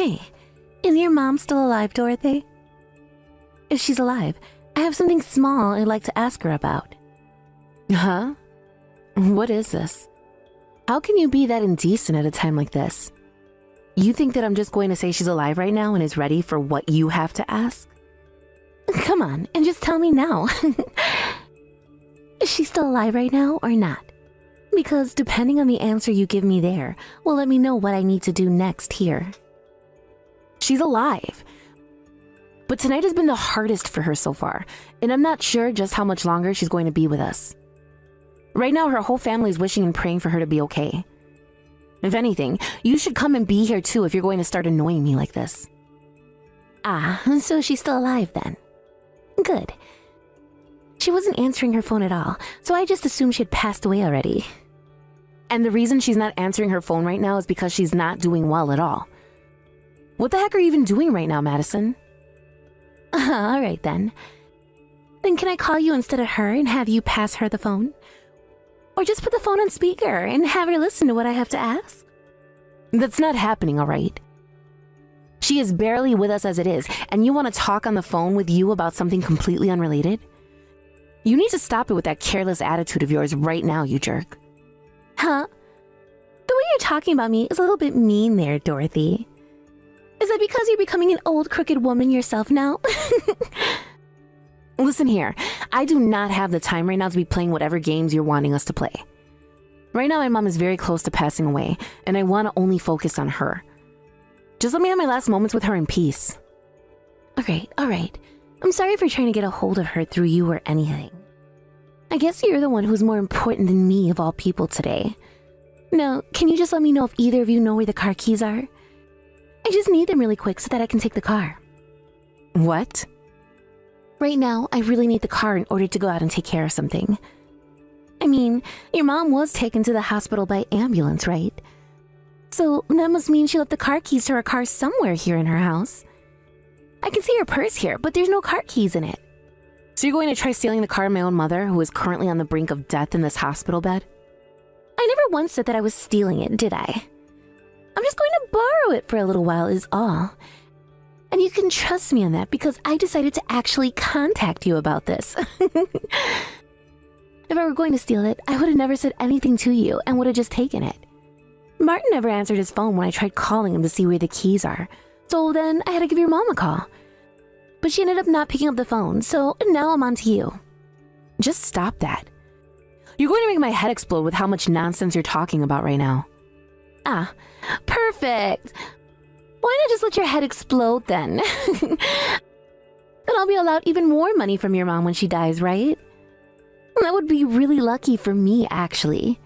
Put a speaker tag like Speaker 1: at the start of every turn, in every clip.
Speaker 1: Hey, is your mom still alive, Dorothy? If she's alive, I have something small I'd like to ask her about. Huh? What is this? How can you be that indecent at a time like this? You think that I'm just going to say she's alive right now and is ready for what you have to ask? Come on, and just tell me now. Is she still alive right now or not? Because depending on the answer you give me there, will let me know what I need to do next here. She's alive. But tonight has been the hardest for her so far, and I'm not sure just how much longer she's going to be with us. Right now, her whole family is wishing and praying for her to be okay. If anything, you should come and be here too if you're going to start annoying me like this. Ah, so she's still alive then. Good. She wasn't answering her phone at all, so I just assumed she had passed away already. And the reason she's not answering her phone right now is because she's not doing well at all. What the heck are you even doing right now, Madison? All right then. Then can I call you instead of her and have you pass her the phone? Or just put the phone on speaker and have her listen to what I have to ask? That's not happening, all right? She is barely with us as it is, and you want to talk on the phone with you about something completely unrelated? You need to stop it with that careless attitude of yours right now, you jerk. Huh? The way you're talking about me is a little bit mean there, Dorothy. Is that because you're becoming an old crooked woman yourself now? Listen here, I do not have the time right now to be playing whatever games you're wanting us to play. Right now, my mom is very close to passing away, and I want to only focus on her. Just let me have my last moments with her in peace. All right. I'm sorry for trying to get a hold of her through you or anything. I guess you're the one who's more important than me of all people today. Now, can you just let me know if either of you know where the car keys are? I just need them really quick so that I can take the car. What? Right now, I really need the car in order to go out and take care of something. I mean, your mom was taken to the hospital by ambulance, right? So that must mean she left the car keys to her car somewhere here in her house. I can see her purse here, but there's no car keys in it. So you're going to try stealing the car of my own mother, who is currently on the brink of death in this hospital bed? I never once said that I was stealing it, did I? I'm just going to borrow it for a little while is all. And you can trust me on that because I decided to actually contact you about this. If I were going to steal it, I would have never said anything to you and would have just taken it. Martin never answered his phone when I tried calling him to see where the keys are. So then I had to give your mom a call. But she ended up not picking up the phone, so now I'm on to you. Just stop that. You're going to make my head explode with how much nonsense you're talking about right now. Ah, perfect. Why not just let your head explode then? Then I'll be allowed even more money from your mom when she dies, right? That would be really lucky for me, actually.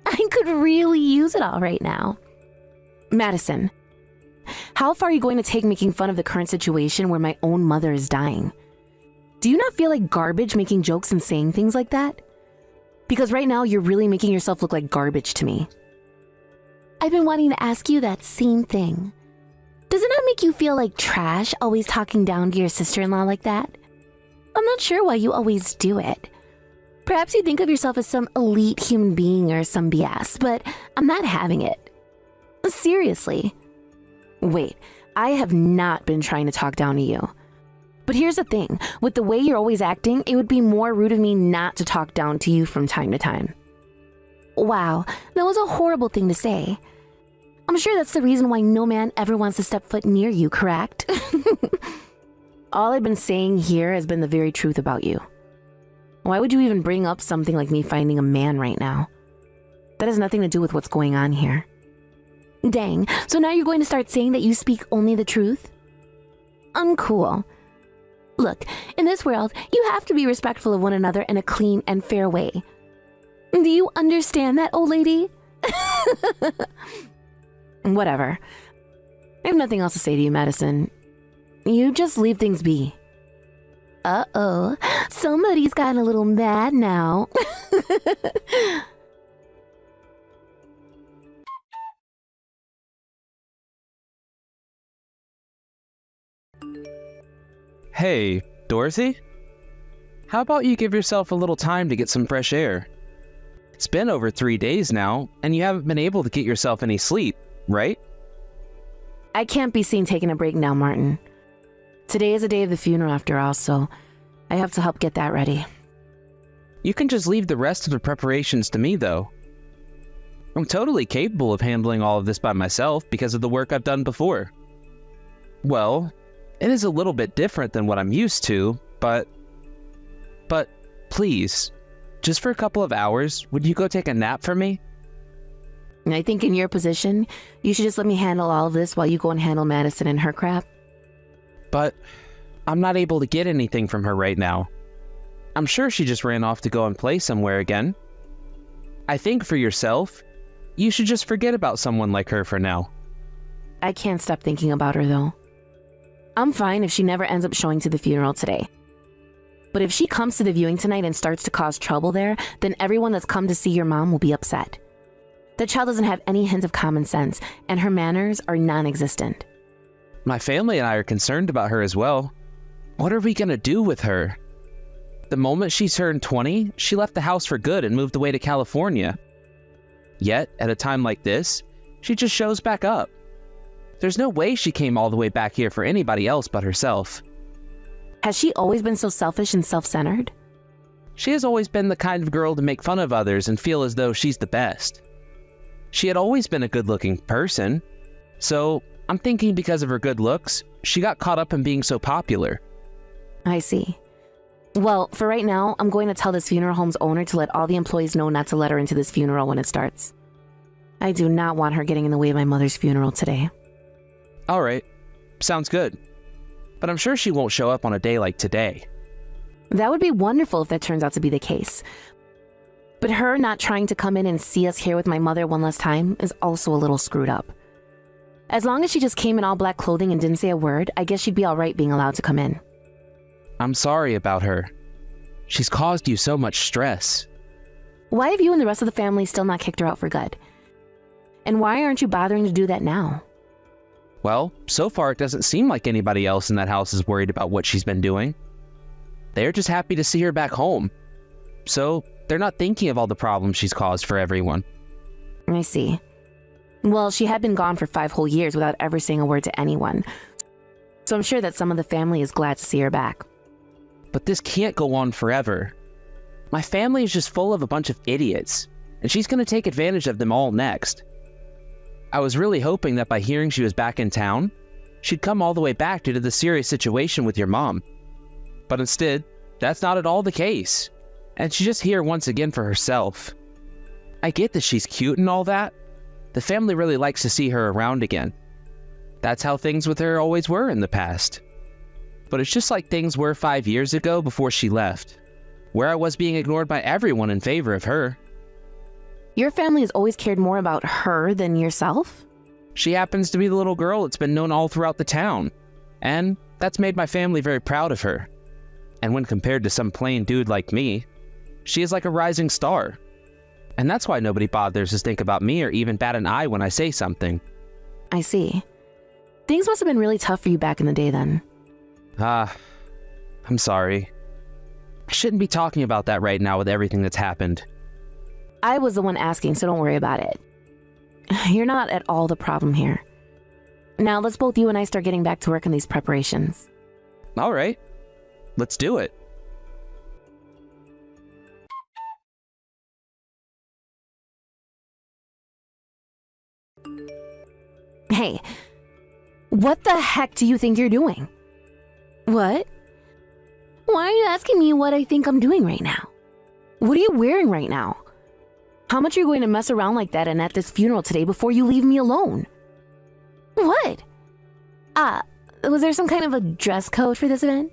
Speaker 1: I could really use it all right now. Madison, how far are you going to take making fun of the current situation where my own mother is dying? Do you not feel like garbage making jokes and saying things like that? Because right now you're really making yourself look like garbage to me. I've been wanting to ask you that same thing. Does it not make you feel like trash always talking down to your sister-in-law like that? I'm not sure why you always do it. Perhaps you think of yourself as some elite human being or some BS, but I'm not having it. Seriously. Wait, I have not been trying to talk down to you. But here's the thing, with the way you're always acting, it would be more rude of me not to talk down to you from time to time. Wow, that was a horrible thing to say. I'm sure that's the reason why no man ever wants to step foot near you, correct? All I've been saying here has been the very truth about you. Why would you even bring up something like me finding a man right now? That has nothing to do with what's going on here. Dang, so now you're going to start saying that you speak only the truth? Uncool. Look, in this world, you have to be respectful of one another in a clean and fair way. Do you understand that, old lady? Whatever. I have nothing else to say to you, Madison. You just leave things be. Uh-oh, somebody's gotten a little mad now.
Speaker 2: Hey, Dorothy? How about you give yourself a little time to get some fresh air? It's been over 3 days now, and you haven't been able to get yourself any sleep, right?
Speaker 1: I can't be seen taking a break now, Martin. Today is the day of the funeral after all, so I have to help get that ready.
Speaker 2: You can just leave the rest of the preparations to me, though. I'm totally capable of handling all of this by myself because of the work I've done before. Well, it is a little bit different than what I'm used to, but please, just for a couple of hours, would you go take a nap for me?
Speaker 1: I think in your position, you should just let me handle all of this while you go and handle Madison and her crap.
Speaker 2: But I'm not able to get anything from her right now. I'm sure she just ran off to go and play somewhere again. I think for yourself, you should just forget about someone like her for now.
Speaker 1: I can't stop thinking about her, though. I'm fine if she never ends up showing to the funeral today. But if she comes to the viewing tonight and starts to cause trouble there, then everyone that's come to see your mom will be upset. The child doesn't have any hint of common sense, and her manners are non-existent.
Speaker 2: My family and I are concerned about her as well. What are we gonna do with her? The moment she turned 20, she left the house for good and moved away to California. Yet, at a time like this, she just shows back up. There's no way she came all the way back here for anybody else but herself.
Speaker 1: Has she always been so selfish and self-centered?
Speaker 2: She has always been the kind of girl to make fun of others and feel as though she's the best. She had always been a good-looking person, so I'm thinking because of her good looks, she got caught up in being so popular.
Speaker 1: I see. Well, for right now, I'm going to tell this funeral home's owner to let all the employees know not to let her into this funeral when it starts. I do not want her getting in the way of my mother's funeral today.
Speaker 2: Alright, sounds good. But I'm sure she won't show up on a day like today.
Speaker 1: That would be wonderful if that turns out to be the case. But her not trying to come in and see us here with my mother one last time is also a little screwed up. As long as she just came in all black clothing and didn't say a word, I guess she'd be alright being allowed to come in.
Speaker 2: I'm sorry about her. She's caused you so much stress.
Speaker 1: Why have you and the rest of the family still not kicked her out for good? And why aren't you bothering to do that now?
Speaker 2: Well, so far it doesn't seem like anybody else in that house is worried about what she's been doing. They're just happy to see her back home. So, they're not thinking of all the problems she's caused for everyone.
Speaker 1: I see. Well, she had been gone for 5 whole years without ever saying a word to anyone. So I'm sure that some of the family is glad to see her back.
Speaker 2: But this can't go on forever. My family is just full of a bunch of idiots, and she's going to take advantage of them all next. I was really hoping that by hearing she was back in town, she'd come all the way back due to the serious situation with your mom. But instead, that's not at all the case, and she's just here once again for herself. I get that she's cute and all that. The family really likes to see her around again. That's how things with her always were in the past. But it's just like things were 5 years ago before she left, where I was being ignored by everyone in favor of her.
Speaker 1: Your family has always cared more about her than yourself?
Speaker 2: She happens to be the little girl that's been known all throughout the town, and that's made my family very proud of her. And when compared to some plain dude like me, she is like a rising star. And that's why nobody bothers to think about me or even bat an eye when I say something.
Speaker 1: I see. Things must have been really tough for you back in the day then.
Speaker 2: I'm sorry. I shouldn't be talking about that right now with everything that's happened.
Speaker 1: I was the one asking, so don't worry about it. You're not at all the problem here. Now let's both you and I start getting back to work on these preparations.
Speaker 2: All right, let's do it.
Speaker 1: Hey, what the heck do you think you're doing? What? Why are you asking me what I think I'm doing right now? What are you wearing right now? How much are you going to mess around like that and at this funeral today before you leave me alone? What? Was there some kind of a dress code for this event?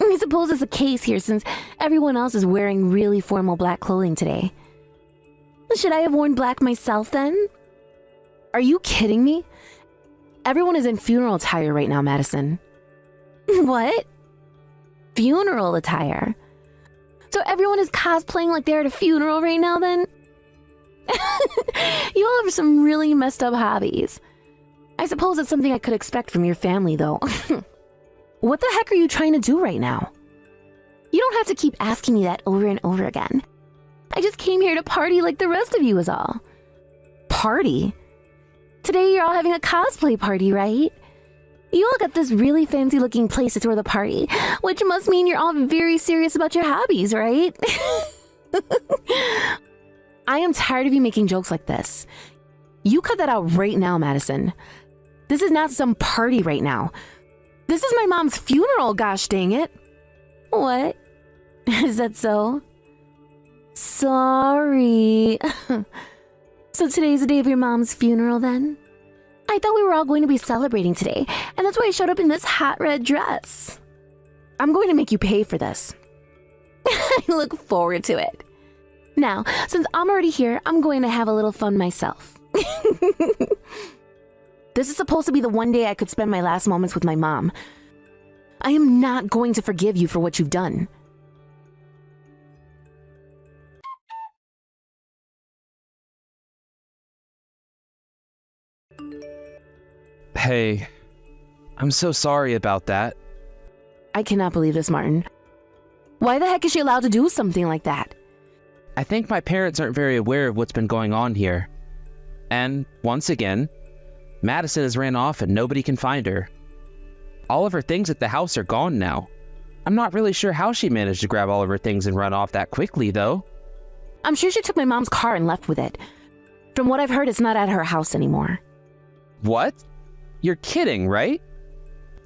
Speaker 1: I suppose it's the case here since everyone else is wearing really formal black clothing today. Should I have worn black myself then? Are you kidding me? Everyone is in funeral attire right now, Madison. What? Funeral attire? So everyone is cosplaying like they're at a funeral right now then? You all have some really messed up hobbies. I suppose it's something I could expect from your family though. What the heck are you trying to do right now? You don't have to keep asking me that over and over again. I just came here to party like the rest of you is all. Party? Today you're all having a cosplay party, right? You all got this really fancy looking place to throw the party, which must mean you're all very serious about your hobbies, right? I am tired of you making jokes like this. You cut that out right now, Madison. This is not some party right now. This is my mom's funeral, gosh dang it. What? Is that so? Sorry. So today's the day of your mom's funeral then? I thought we were all going to be celebrating today, and that's why I showed up in this hot red dress. I'm going to make you pay for this. I look forward to it. Now, since I'm already here, I'm going to have a little fun myself. This is supposed to be the one day I could spend my last moments with my mom. I am not going to forgive you for what you've done.
Speaker 2: Hey, I'm so sorry about that.
Speaker 1: I cannot believe this, Martin. Why the heck is she allowed to do something like that?
Speaker 2: I think my parents aren't very aware of what's been going on here. And, once again, Madison has ran off and nobody can find her. All of her things at the house are gone now. I'm not really sure how she managed to grab all of her things and run off that quickly, though.
Speaker 1: I'm sure she took my mom's car and left with it. From what I've heard, it's not at her house anymore.
Speaker 2: What? You're kidding, right?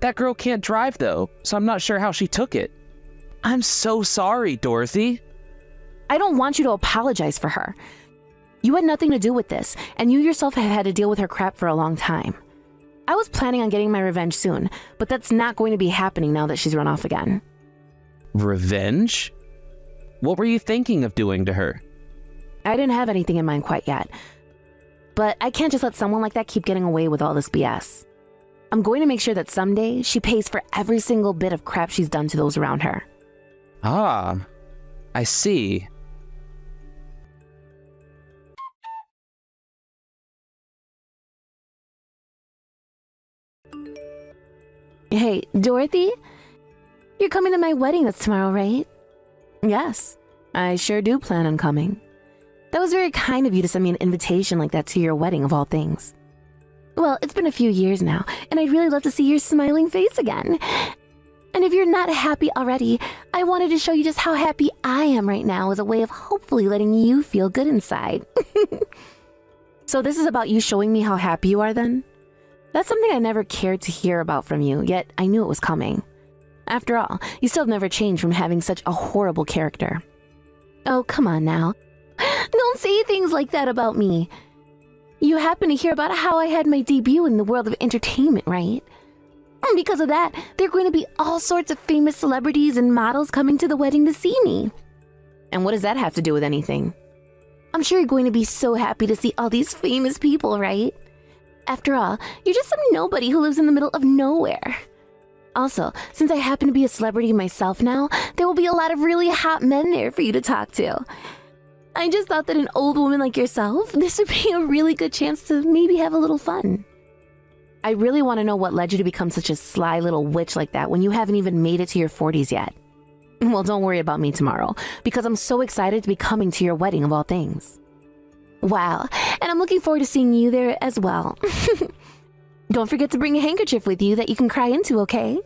Speaker 2: That girl can't drive, though, so I'm not sure how she took it. I'm so sorry, Dorothy.
Speaker 1: I don't want you to apologize for her. You had nothing to do with this, and you yourself have had to deal with her crap for a long time. I was planning on getting my revenge soon, but that's not going to be happening now that she's run off again.
Speaker 2: Revenge? What were you thinking of doing to her?
Speaker 1: I didn't have anything in mind quite yet. But I can't just let someone like that keep getting away with all this BS. I'm going to make sure that someday she pays for every single bit of crap she's done to those around her.
Speaker 2: Ah, I see.
Speaker 1: Hey, Dorothy? You're coming to my wedding that's tomorrow, right? Yes, I sure do plan on coming. That was very kind of you to send me an invitation like that to your wedding of all things. Well, it's been a few years now, and I'd really love to see your smiling face again. And if you're not happy already, I wanted to show you just how happy I am right now as a way of hopefully letting you feel good inside. So this is about you showing me how happy you are then? That's something I never cared to hear about from you, yet I knew it was coming. After all, you still have never changed from having such a horrible character. Oh, come on now. Don't say things like that about me. You happen to hear about how I had my debut in the world of entertainment, right? And because of that, there are going to be all sorts of famous celebrities and models coming to the wedding to see me. And what does that have to do with anything? I'm sure you're going to be so happy to see all these famous people, right? After all, you're just some nobody who lives in the middle of nowhere. Also, since I happen to be a celebrity myself now, there will be a lot of really hot men there for you to talk to. I just thought that an old woman like yourself, this would be a really good chance to maybe have a little fun. I really want to know what led you to become such a sly little witch like that when you haven't even made it to your 40s yet. Well, don't worry about me tomorrow, because I'm so excited to be coming to your wedding of all things. Wow, and I'm looking forward to seeing you there as well. Don't forget to bring a handkerchief with you that you can cry into, okay?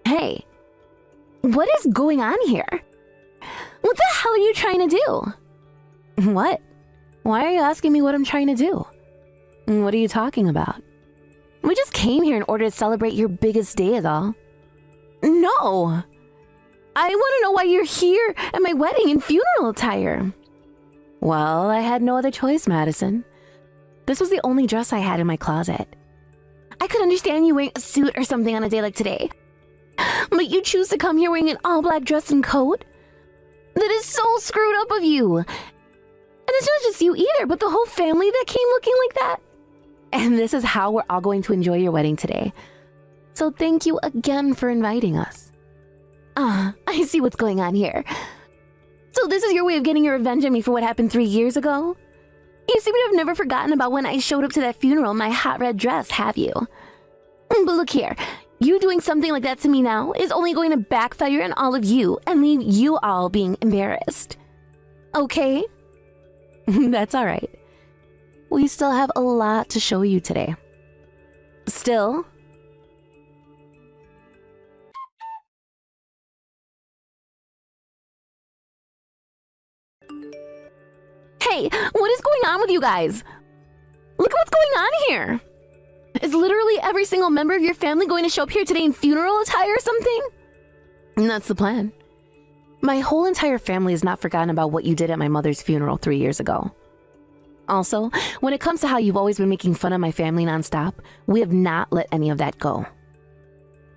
Speaker 1: Hey, what is going on here? What the hell are you trying to do? What? Why are you asking me what I'm trying to do? What are you talking about? We just came here in order to celebrate your biggest day is all. No! I want to know why you're here at my wedding in funeral attire. Well, I had no other choice, Madison. This was the only dress I had in my closet. I could understand you wearing a suit or something on a day like today. But you choose to come here wearing an all-black dress and coat? That is so screwed up of you. And it's not just you either, but the whole family that came looking like that. And this is how we're all going to enjoy your wedding today. So thank you again for inviting us. I see what's going on here. So this is your way of getting your revenge on me for what happened 3 years ago? You seem to have never forgotten about when I showed up to that funeral in my hot red dress, have you? But look here, You doing something like that to me now is only going to backfire on all of you and leave you all being embarrassed. Okay? That's all right. We still have a lot to show you today. Still? Hey, what is going on with you guys? Look at what's going on here. Is literally every single member of your family going to show up here today in funeral attire or something? And that's the plan. My whole entire family has not forgotten about what you did at my mother's funeral 3 years ago. Also, when it comes to how you've always been making fun of my family nonstop, we have not let any of that go.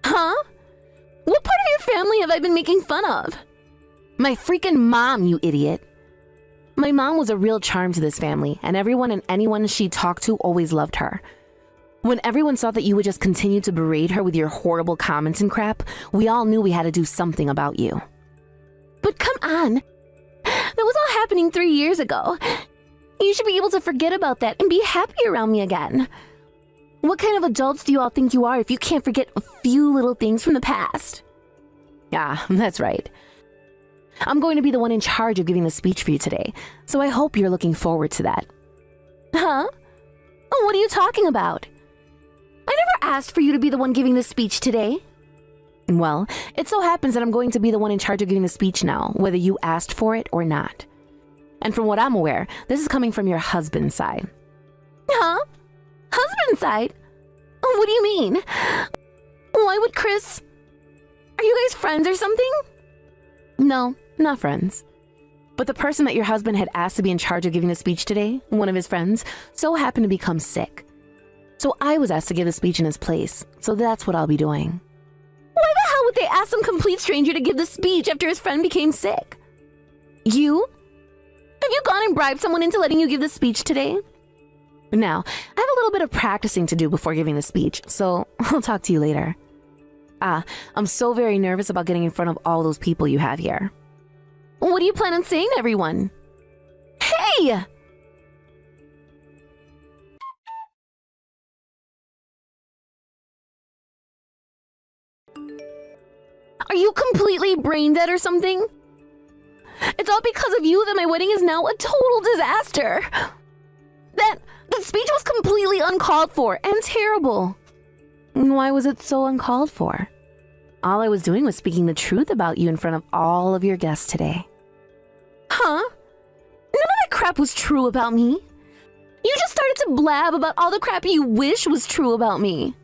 Speaker 1: Huh? What part of your family have I been making fun of? My freaking mom, you idiot. My mom was a real charm to this family, and everyone and anyone she talked to always loved her. When everyone saw that you would just continue to berate her with your horrible comments and crap, we all knew we had to do something about you. But come on. That was all happening 3 years ago. You should be able to forget about that and be happy around me again. What kind of adults do you all think you are if you can't forget a few little things from the past? Yeah, that's right. I'm going to be the one in charge of giving the speech for you today, so I hope you're looking forward to that. Huh? What are you talking about? I never asked for you to be the one giving the speech today. Well, it so happens that I'm going to be the one in charge of giving the speech now, whether you asked for it or not. And from what I'm aware, this is coming from your husband's side. Huh? Husband's side? What do you mean? Why would Chris... Are you guys friends or something? No, not friends. But the person that your husband had asked to be in charge of giving the speech today, one of his friends, so happened to become sick. So I was asked to give the speech in his place, so that's what I'll be doing. Why the hell would they ask some complete stranger to give the speech after his friend became sick? You? Have you gone and bribed someone into letting you give the speech today? Now, I have a little bit of practicing to do before giving the speech, so I'll talk to you later. I'm so very nervous about getting in front of all those people you have here. What do you plan on saying to everyone? Hey! Are you completely brain dead or something? It's all because of you that my wedding is now a total disaster. That speech was completely uncalled for and terrible. Why was it so uncalled for? All I was doing was speaking the truth about you in front of all of your guests today. Huh? None of that crap was true about me. You just started to blab about all the crap you wish was true about me.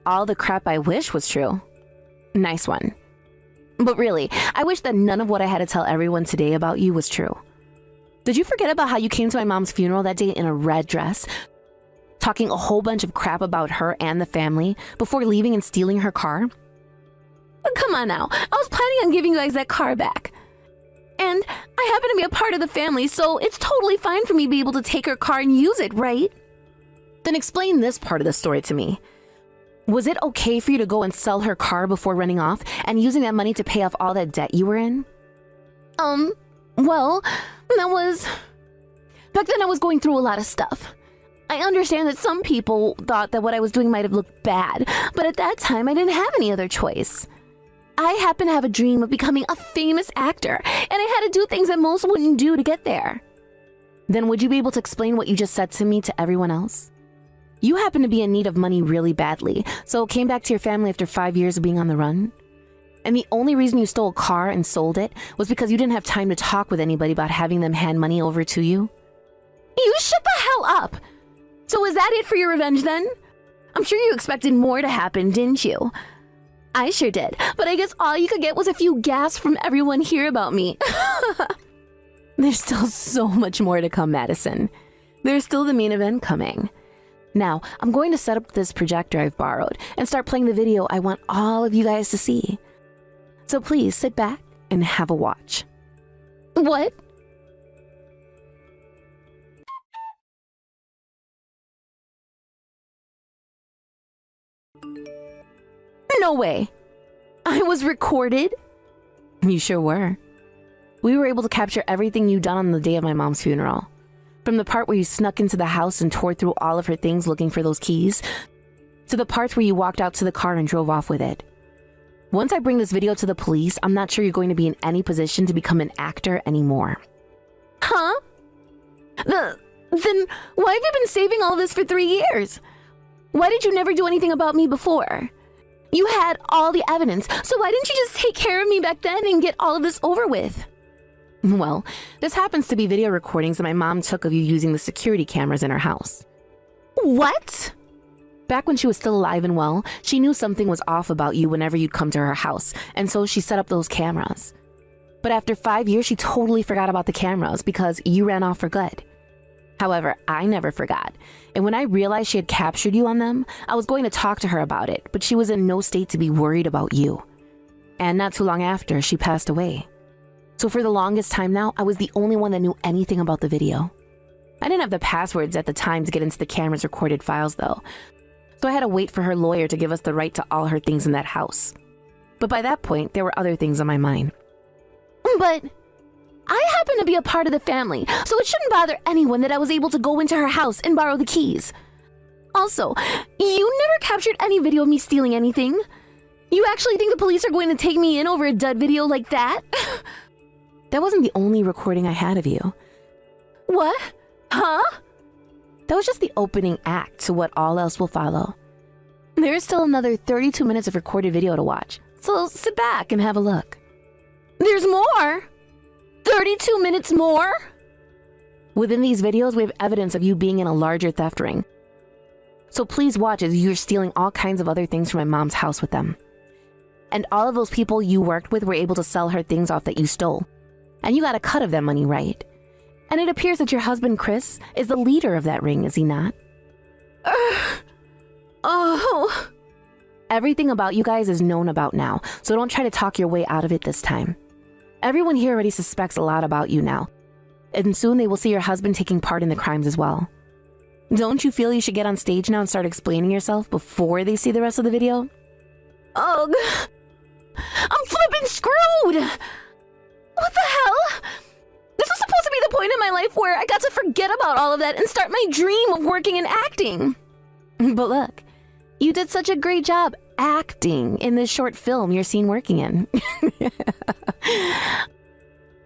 Speaker 1: All the crap I wish was true. Nice one. But really, I wish that none of what I had to tell everyone today about you was true. Did you forget about how you came to my mom's funeral that day in a red dress, talking a whole bunch of crap about her and the family before leaving and stealing her car? Come on now, I was planning on giving you guys that car back. And I happen to be a part of the family, so it's totally fine for me to be able to take her car and use it, right? Then explain this part of the story to me. Was it okay for you to go and sell her car before running off and using that money to pay off all that debt you were in? Well, back then I was going through a lot of stuff. I understand that some people thought that what I was doing might have looked bad, but at that time I didn't have any other choice. I happened to have a dream of becoming a famous actor, and I had to do things that most wouldn't do to get there. Then would you be able to explain what you just said to me to everyone else? You happen to be in need of money really badly, so came back to your family after 5 years of being on the run? And the only reason you stole a car and sold it was because you didn't have time to talk with anybody about having them hand money over to you? You shut the hell up! So is that it for your revenge then? I'm sure you expected more to happen, didn't you? I sure did, but I guess all you could get was a few gasps from everyone here about me. There's still so much more to come, Madison. There's still the main event coming. Now, I'm going to set up this projector I've borrowed and start playing the video I want all of you guys to see. So please sit back and have a watch. What? No way. I was recorded? You sure were. We were able to capture everything you done on the day of my mom's funeral. From the part where you snuck into the house and tore through all of her things looking for those keys, to the parts where you walked out to the car and drove off with it. Once I bring this video to the police, I'm not sure you're going to be in any position to become an actor anymore. Huh? Then why have you been saving all this for 3 years? Why did you never do anything about me before? You had all the evidence, so why didn't you just take care of me back then and get all of this over with? Well, this happens to be video recordings that my mom took of you using the security cameras in her house. What? Back when she was still alive and well, she knew something was off about you whenever you'd come to her house, and so she set up those cameras. But after 5 years, she totally forgot about the cameras because you ran off for good. However, I never forgot, and when I realized she had captured you on them, I was going to talk to her about it, but she was in no state to be worried about you. And not too long after, she passed away. So for the longest time now, I was the only one that knew anything about the video. I didn't have the passwords at the time to get into the camera's recorded files though, so I had to wait for her lawyer to give us the right to all her things in that house. But by that point, there were other things on my mind. But I happen to be a part of the family, so it shouldn't bother anyone that I was able to go into her house and borrow the keys. Also, you never captured any video of me stealing anything. You actually think the police are going to take me in over a dud video like that? That wasn't the only recording I had of you. What? Huh? That was just the opening act to what all else will follow. There is still another 32 minutes of recorded video to watch, so sit back and have a look. There's more? 32 minutes more? Within these videos, we have evidence of you being in a larger theft ring. So please watch as you're stealing all kinds of other things from my mom's house with them. And all of those people you worked with were able to sell her things off that you stole. And you got a cut of that money, right? And it appears that your husband, Chris, is the leader of that ring, is he not? Oh. Everything about you guys is known about now, so don't try to talk your way out of it this time. Everyone here already suspects a lot about you now, and soon they will see your husband taking part in the crimes as well. Don't you feel you should get on stage now and start explaining yourself before they see the rest of the video? Ugh. I'm flippin' screwed! What the hell? This was supposed to be the point in my life where I got to forget about all of that and start my dream of working in acting. But look, you did such a great job acting in this short film you're seen working in.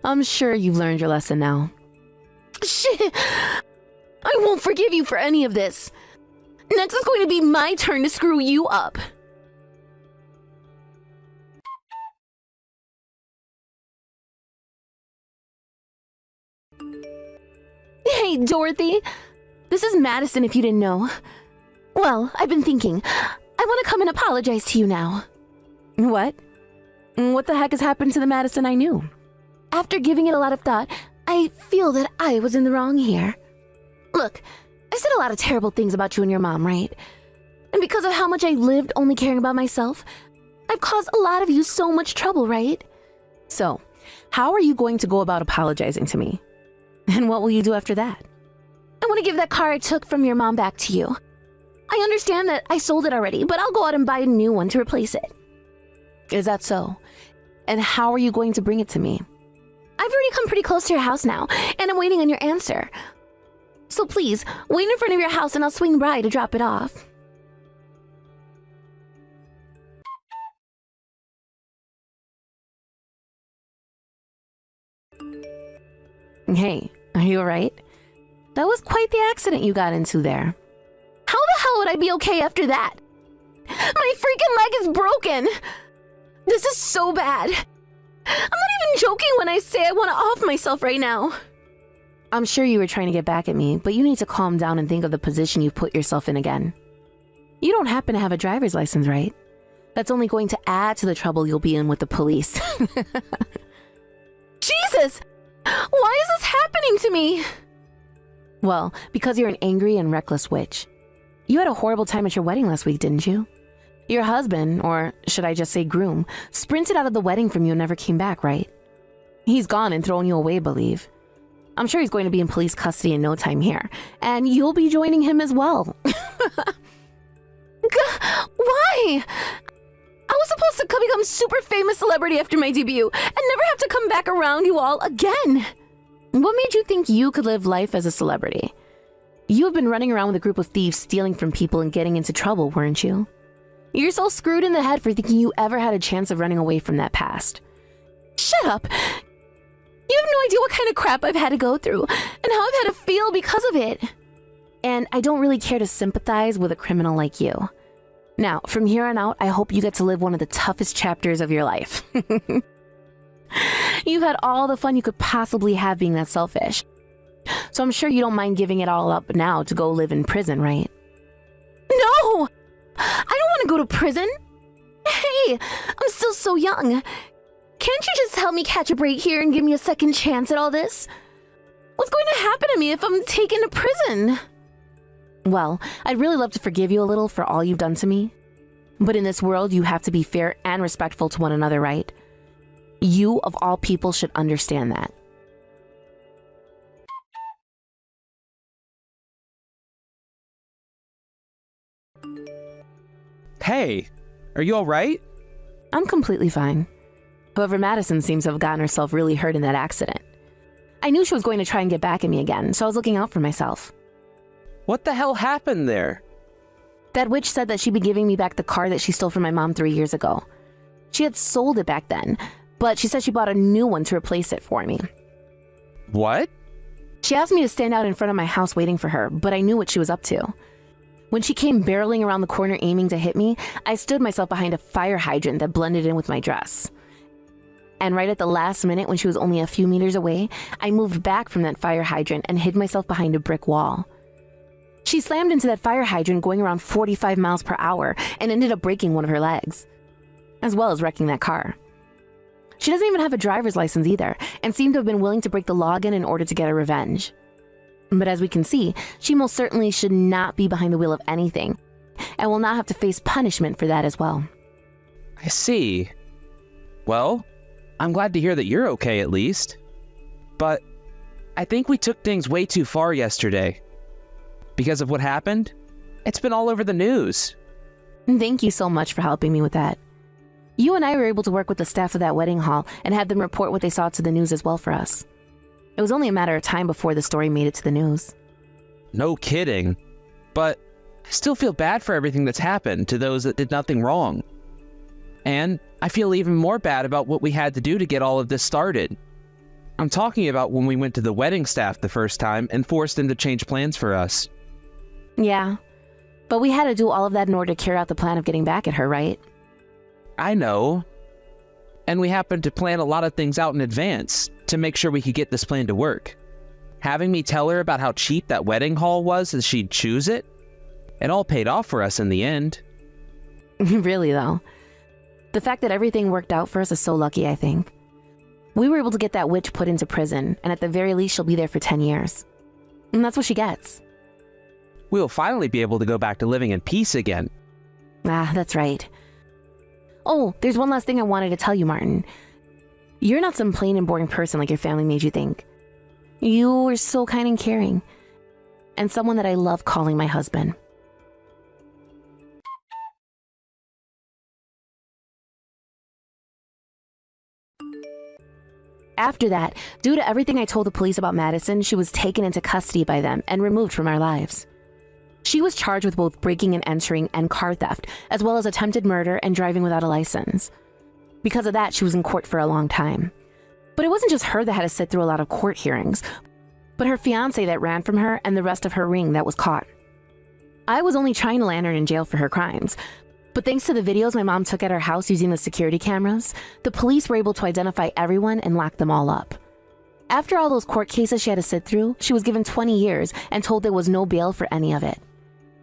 Speaker 1: I'm sure you've learned your lesson now. Shit! I won't forgive you for any of this. Next is going to be my turn to screw you up. Hey, Dorothy. This is Madison, if you didn't know. Well, I've been thinking. I want to come and apologize to you now. What? What the heck has happened to the Madison I knew? After giving it a lot of thought, I feel that I was in the wrong here. Look, I said a lot of terrible things about you and your mom, right? And because of how much I lived only caring about myself, I've caused a lot of you so much trouble, right? So, how are you going to go about apologizing to me? And what will you do after that? I want to give that car I took from your mom back to you. I understand that I sold it already, but I'll go out and buy a new one to replace it. Is that so? And how are you going to bring it to me? I've already come pretty close to your house now, and I'm waiting on your answer. So please, wait in front of your house and I'll swing by to drop it off. Hey, are you alright? That was quite the accident you got into there. How the hell would I be okay after that? My freaking leg is broken! This is so bad. I'm not even joking when I say I want to off myself right now. I'm sure you were trying to get back at me, but you need to calm down and think of the position you've put yourself in again. You don't happen to have a driver's license, right? That's only going to add to the trouble you'll be in with the police. Jesus! Why is this happening to me? Well, because you're an angry and reckless witch. You had a horrible time at your wedding last week, didn't you? Your husband, or should I just say groom, sprinted out of the wedding from you and never came back, right? He's gone and thrown you away, believe. I'm sure he's going to be in police custody in no time here, and you'll be joining him as well. Why? I was supposed to become super famous celebrity after my debut and never have to come back around you all again. What made you think you could live life as a celebrity? You have been running around with a group of thieves stealing from people and getting into trouble, weren't you? You're so screwed in the head for thinking you ever had a chance of running away from that past. Shut up! You have no idea what kind of crap I've had to go through and how I've had to feel because of it. And I don't really care to sympathize with a criminal like you. Now, from here on out, I hope you get to live one of the toughest chapters of your life. You've had all the fun you could possibly have being that selfish. So I'm sure you don't mind giving it all up now to go live in prison, right? No! I don't want to go to prison. Hey, I'm still so young. Can't you just help me catch a break here and give me a second chance at all this? What's going to happen to me if I'm taken to prison? Well, I'd really love to forgive you a little for all you've done to me. But in this world, you have to be fair and respectful to one another, right? You, of all people, should understand that.
Speaker 2: Hey, are you all right?
Speaker 1: I'm completely fine. However, Madison seems to have gotten herself really hurt in that accident. I knew she was going to try and get back at me again, so I was looking out for myself.
Speaker 2: What the hell happened there?
Speaker 1: That witch said that she'd be giving me back the car that she stole from my mom 3 years ago. She had sold it back then, but she said she bought a new one to replace it for me.
Speaker 2: What?
Speaker 1: She asked me to stand out in front of my house waiting for her, but I knew what she was up to. When she came barreling around the corner aiming to hit me, I stood myself behind a fire hydrant that blended in with my dress. And right at the last minute, when she was only a few meters away, I moved back from that fire hydrant and hid myself behind a brick wall. She slammed into that fire hydrant going around 45 miles per hour and ended up breaking one of her legs, as well as wrecking that car. She doesn't even have a driver's license either, and seemed to have been willing to break the law again in order to get her revenge. But as we can see, she most certainly should not be behind the wheel of anything, and will not have to face punishment for that as well.
Speaker 2: I see. Well, I'm glad to hear that you're okay at least. But I think we took things way too far yesterday. Because of what happened, it's been all over the news.
Speaker 1: Thank you so much for helping me with that. You and I were able to work with the staff of that wedding hall and have them report what they saw to the news as well for us. It was only a matter of time before the story made it to the news.
Speaker 2: No kidding. But I still feel bad for everything that's happened to those that did nothing wrong. And I feel even more bad about what we had to do to get all of this started. I'm talking about when we went to the wedding staff the first time and forced them to change plans for us.
Speaker 1: Yeah, but we had to do all of that in order to carry out the plan of getting back at her, right?
Speaker 2: I know. And we happened to plan a lot of things out in advance to make sure we could get this plan to work. Having me tell her about how cheap that wedding hall was as she'd choose it, it all paid off for us in the end.
Speaker 1: Really, though. The fact that everything worked out for us is so lucky, I think. We were able to get that witch put into prison, and at the very least she'll be there for 10 years. And that's what she gets.
Speaker 2: We'll finally be able to go back to living in peace again.
Speaker 1: Ah, that's right. Oh, there's one last thing I wanted to tell you, Martin. You're not some plain and boring person like your family made you think. You were so kind and caring, and someone that I love calling my husband. After that, due to everything I told the police about Madison, she was taken into custody by them and removed from our lives. She was charged with both breaking and entering and car theft, as well as attempted murder and driving without a license. Because of that, she was in court for a long time. But it wasn't just her that had to sit through a lot of court hearings, but her fiancé that ran from her and the rest of her ring that was caught. I was only trying to land her in jail for her crimes, but thanks to the videos my mom took at her house using the security cameras, the police were able to identify everyone and lock them all up. After all those court cases she had to sit through, she was given 20 years and told there was no bail for any of it.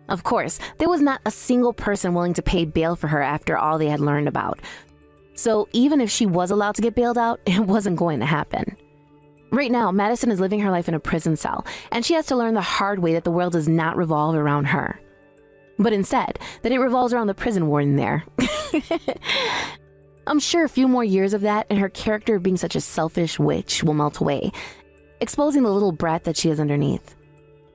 Speaker 1: Of course, there was not a single person willing to pay bail for her after all they had learned about. So even if she was allowed to get bailed out, it wasn't going to happen. Right now, Madison is living her life in a prison cell, and she has to learn the hard way that the world does not revolve around her. But instead, that it revolves around the prison warden there. I'm sure a few more years of that and her character of being such a selfish witch will melt away, exposing the little brat that she is underneath.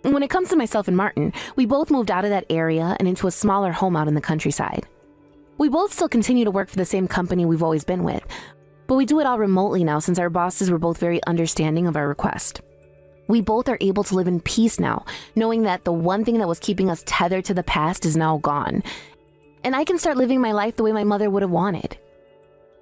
Speaker 1: When it comes to myself and Martin, we both moved out of that area and into a smaller home out in the countryside. We both still continue to work for the same company we've always been with, but we do it all remotely now since our bosses were both very understanding of our request. We both are able to live in peace now, knowing that the one thing that was keeping us tethered to the past is now gone. And I can start living my life the way my mother would have wanted.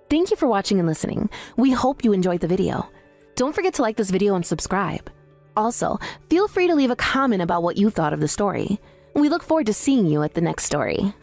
Speaker 1: Thank you for watching and listening. We hope you enjoyed the video. Don't forget to like this video and subscribe. Also, feel free to leave a comment about what you thought of the story. We look forward to seeing you at the next story.